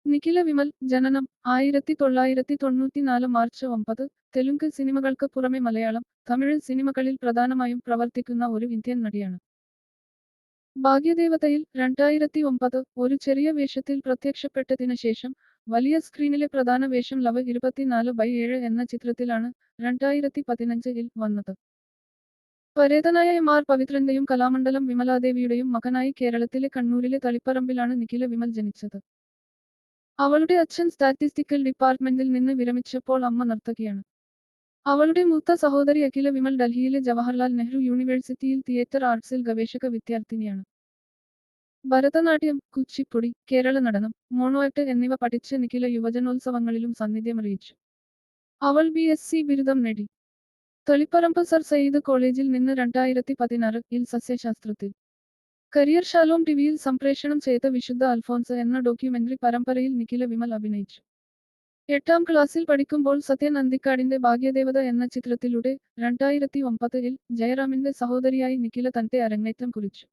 നിഖില വിമൽ ജനനം 1994 മാർച്ച് 9. തെലുങ്ക് സിനിമകൾക്ക് പുറമെ മലയാളം, തമിഴ് സിനിമകളിൽ പ്രധാനമായും പ്രവർത്തിക്കുന്ന ഒരു ഇന്ത്യൻ നടിയാണ്. ഭാഗ്യദേവതയിൽ 2009 ഒരു ചെറിയ വേഷത്തിൽ പ്രത്യക്ഷപ്പെട്ടതിന് ശേഷം വലിയ സ്ക്രീനിലെ പ്രധാന വേഷം ലവ് 24/7 എന്ന ചിത്രത്തിലാണ് 2015-ൽ വന്നത്. പരേതനായ എം.ആർ. പവിത്രന്റെയും കലാമണ്ഡലം വിമലാദേവിയുടെയും മകനായി കേരളത്തിലെ കണ്ണൂരിലെ തളിപ്പറമ്പിലാണ് നിഖില വിമൽ ജനിച്ചത്. അവളുടെ അച്ഛൻ സ്റ്റാറ്റിസ്റ്റിക്കൽ ഡിപ്പാർട്ട്മെന്റിൽ നിന്ന് വിരമിച്ചപ്പോൾ അമ്മ നർത്തകിയാണ്. അവളുടെ മൂത്ത സഹോദരി അഖില വിമൽ ഡൽഹിയിലെ ജവഹർലാൽ നെഹ്റു യൂണിവേഴ്സിറ്റിയിൽ തിയേറ്റർ ആർട്സിൽ ഗവേഷക വിദ്യാർത്ഥിനിയാണ്. ഭരതനാട്യം, കുച്ചിപ്പുടി, കേരള നടനം, മോണോ ആക്ട് എന്നിവ പഠിച്ച് നിഖില യുവജനോത്സവങ്ങളിലും സാന്നിധ്യമറിയിച്ചു. അവൾ ബി.എസ്.സി ബിരുദം നേടി. തളിപ്പറമ്പ് സർ സയ്യിദ് കോളേജിൽ നിന്ന് 2016-ൽ സസ്യശാസ്ത്രത്തിൽ കരിയർ. ഷാലോം ടിവിയിൽ സംപ്രേഷണം ചെയ്ത വിശുദ്ധ അൽഫോൻസ് എന്ന ഡോക്യുമെന്ററി പരമ്പരയിൽ നിഖില വിമൽ അഭിനയിച്ചു. 8ാം ക്ലാസ്സിൽ പഠിക്കുമ്പോൾ സത്യൻ അന്തിക്കാടിന്റെ ഭാഗ്യദേവത എന്ന ചിത്രത്തിലൂടെ 2009-ൽ ജയറാമിന്റെ സഹോദരിയായി നിഖില തന്റെ അരങ്ങേറ്റം കുറിച്ചു.